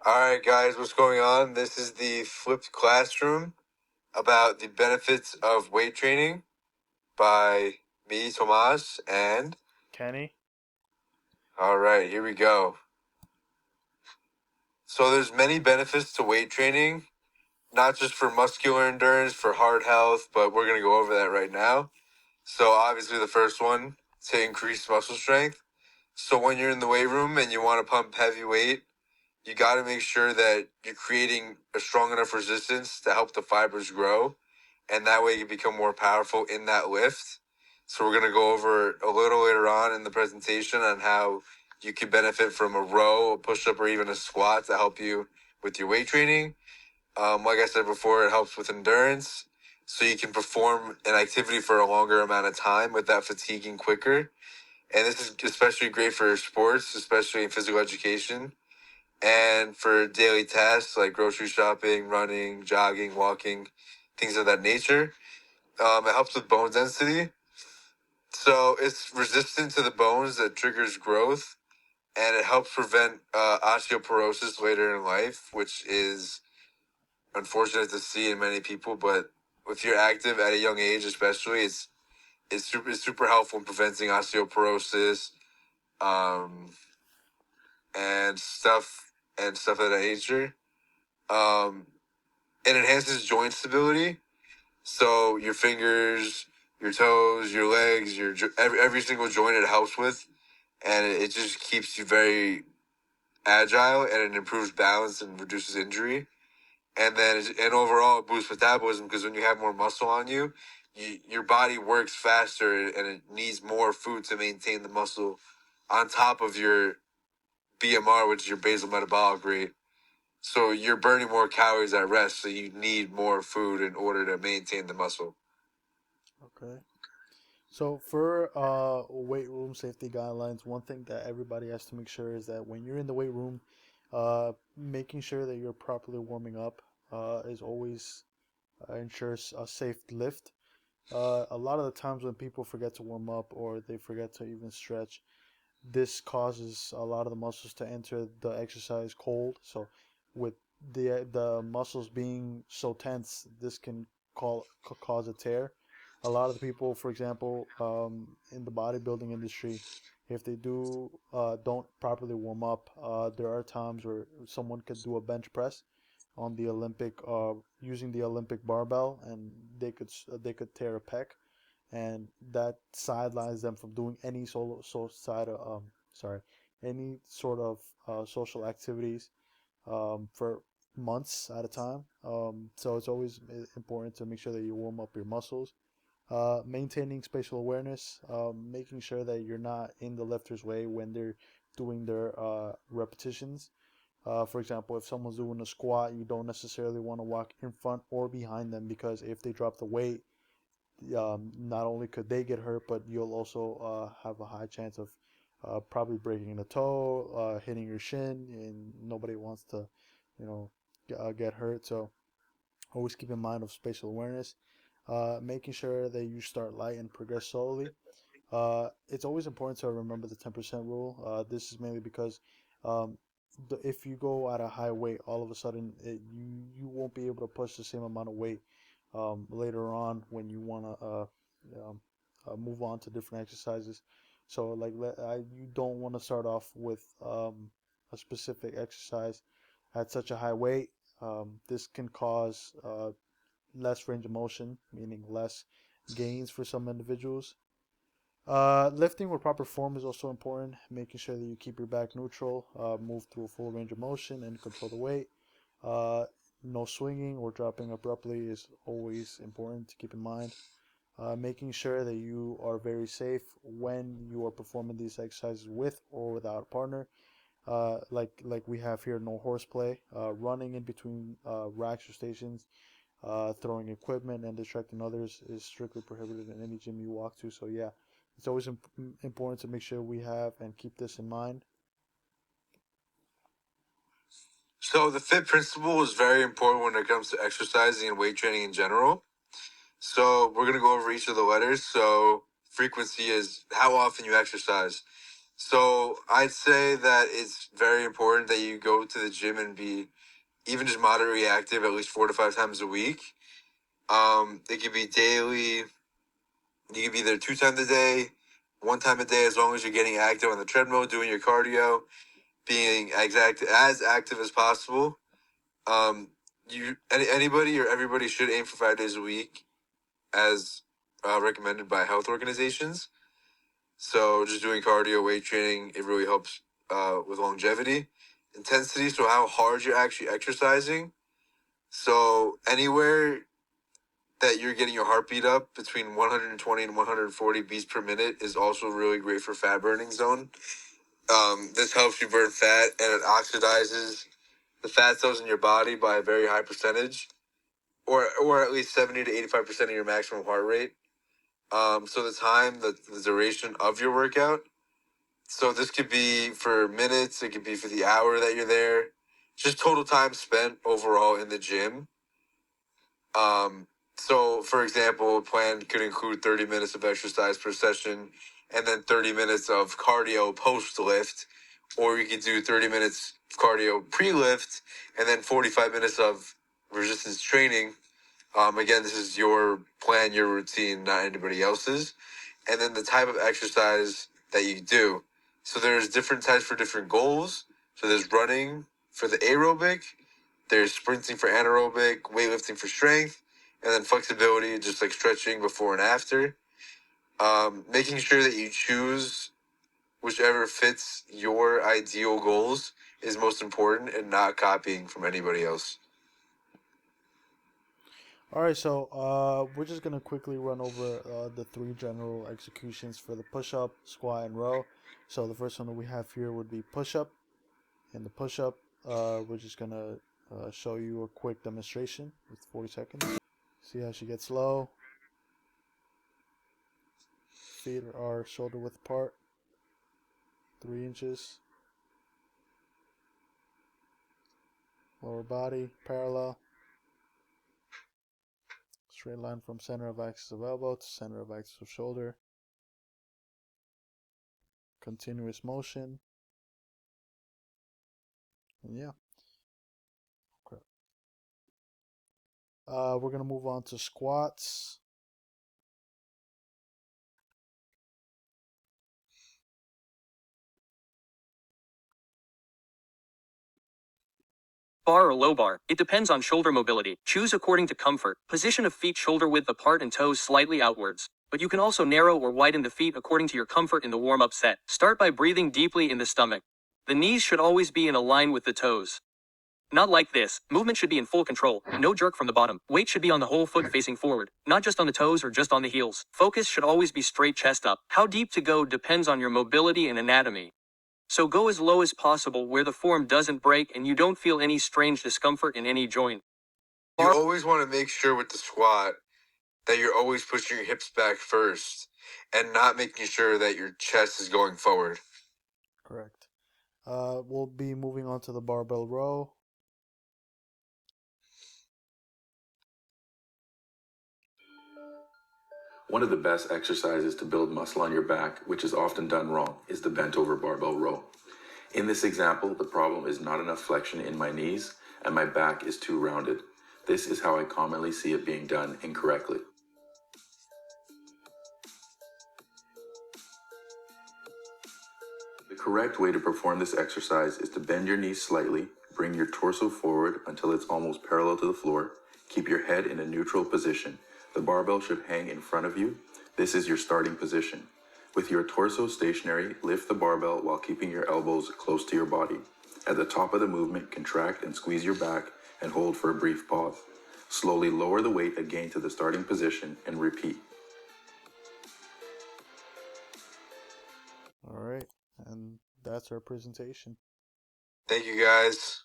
All right, guys, what's going on? This is the flipped classroom about the benefits of weight training by me, Tomas, and Kenny? all right, here we go. So there's many benefits to weight training, not just for muscular endurance, for heart health, but we're going to go over that right now. So obviously the first one, to increase muscle strength. So when you're in the weight room and you want to pump heavy weight, you got to make sure that you're creating a strong enough resistance to help the fibers grow, and that way you become more powerful in that lift. So we're going to go over a little later on in the presentation on how you can benefit from a row, a push-up, or even a squat to help you with your weight training. Like I said before, it helps with endurance, so you can perform an activity for a longer amount of time without fatiguing quicker. And this is especially great for sports, especially in physical education, and for daily tasks like grocery shopping, running, jogging, walking, things of that nature. It helps with bone density. So it's resistant to the bones that triggers growth, and it helps prevent osteoporosis later in life, which is unfortunate to see in many people. But if you're active at a young age, especially, it's super helpful in preventing osteoporosis, um, and stuff of that nature. Um, it enhances joint stability. So your fingers, your toes, your legs, every single joint it helps with, and it just keeps you very agile, and it improves balance and reduces injury. And overall it boosts metabolism, because when you have more muscle on you, your body works faster, and it needs more food to maintain the muscle on top of your BMR, which is your basal metabolic rate. So you're burning more calories at rest, so you need more food in order to maintain the muscle. Okay. So for weight room safety guidelines, one thing that everybody has to make sure is that when you're in the weight room, making sure that you're properly warming up is always ensures a safe lift. A lot of the times when people forget to warm up or they forget to even stretch, this causes a lot of the muscles to enter the exercise cold. So with the muscles being so tense, this can cause a tear. A lot of the people, for example, in the bodybuilding industry, if they don't properly warm up, there are times where someone could do a bench press on the Olympic using the Olympic barbell, and they could tear a pec, and that sidelines them from doing any any sort of social activities for months at a time. So it's always important to make sure that you warm up your muscles. Maintaining spatial awareness, making sure that you're not in the lifter's way when they're doing their repetitions. For example, if someone's doing a squat, you don't necessarily want to walk in front or behind them, because if they drop the weight, not only could they get hurt, but you'll also have a high chance of probably breaking a toe, hitting your shin, and nobody wants to, you know, get hurt. So always keep in mind of spatial awareness, making sure that you start light and progress slowly. It's always important to remember the 10% rule. This is mainly because um, if you go at a high weight, all of a sudden you won't be able to push the same amount of weight later on when you want to move on to different exercises. So like you don't want to start off with a specific exercise at such a high weight. This can cause less range of motion, meaning less gains for some individuals. Lifting with proper form is also important, making sure that you keep your back neutral, move through a full range of motion, and control the weight. Uh, no swinging or dropping abruptly is always important to keep in mind. Making sure that you are very safe when you are performing these exercises with or without a partner. Like we have here, no horseplay, running in between racks or stations, throwing equipment and distracting others is strictly prohibited in any gym you walk to. So yeah, it's always important to make sure we have and keep this in mind. So the fit principle is very important when it comes to exercising and weight training in general. So we're gonna go over each of the letters. So frequency is how often you exercise. So I'd say that it's very important that you go to the gym and be even just moderately active at least 4 to 5 times a week. It could be daily. You could be there 2 times a day, 1 time a day, as long as you're getting active on the treadmill, doing your cardio, being as active as possible. Anybody or everybody should aim for 5 days a week, as recommended by health organizations. So just doing cardio, weight training, it really helps with longevity, intensity. So how hard you're actually exercising. So anywhere that you're getting your heartbeat up between 120 and 140 beats per minute is also really great for fat burning zone. This helps you burn fat, and it oxidizes the fat cells in your body by a very high percentage, or at least 70 to 85% of your maximum heart rate. So the duration of your workout. So this could be for minutes, it could be for the hour that you're there, just total time spent overall in the gym. So for example, a plan could include 30 minutes of exercise per session and then 30 minutes of cardio post lift, or you could do 30 minutes cardio pre lift and then 45 minutes of resistance training. Again, this is your plan, your routine, not anybody else's. And then the type of exercise that you do. So there's different types for different goals. So there's running for the aerobic, there's sprinting for anaerobic, weightlifting for strength, and then flexibility, just like stretching before and after. Making sure that you choose whichever fits your ideal goals is most important, and not copying from anybody else. All right, so we're just gonna quickly run over the three general executions for the push-up, squat, and row. So the first one that we have here would be push-up. In the push-up, we're just gonna show you a quick demonstration with 40 seconds. See how she gets low. Feet are shoulder width apart, 3 inches. Lower body parallel. Straight line from center of axis of elbow to center of axis of shoulder. Continuous motion. And yeah. Okay. We're going to move on to squats. Bar or low bar, it depends on shoulder mobility. Choose according to comfort. Position of feet shoulder width apart and toes slightly outwards. But you can also narrow or widen the feet according to your comfort in the warm-up set. Start by breathing deeply in the stomach. The knees should always be in a line with the toes. Not like this. Movement should be in full control. No jerk from the bottom. Weight should be on the whole foot facing forward, not just on the toes or just on the heels. Focus should always be straight chest up. How deep to go depends on your mobility and anatomy. So go as low as possible where the form doesn't break and you don't feel any strange discomfort in any joint. You always want to make sure with the squat that you're always pushing your hips back first and not making sure that your chest is going forward. Correct. We'll be moving on to the barbell row. One of the best exercises to build muscle on your back, which is often done wrong, is the bent over barbell row. In this example, the problem is not enough flexion in my knees and my back is too rounded. This is how I commonly see it being done incorrectly. The correct way to perform this exercise is to bend your knees slightly, bring your torso forward until it's almost parallel to the floor, keep your head in a neutral position. The barbell should hang in front of you. This is your starting position. With your torso stationary, lift the barbell while keeping your elbows close to your body. At the top of the movement, contract and squeeze your back and hold for a brief pause. Slowly lower the weight again to the starting position and repeat. All right, and that's our presentation. Thank you, guys.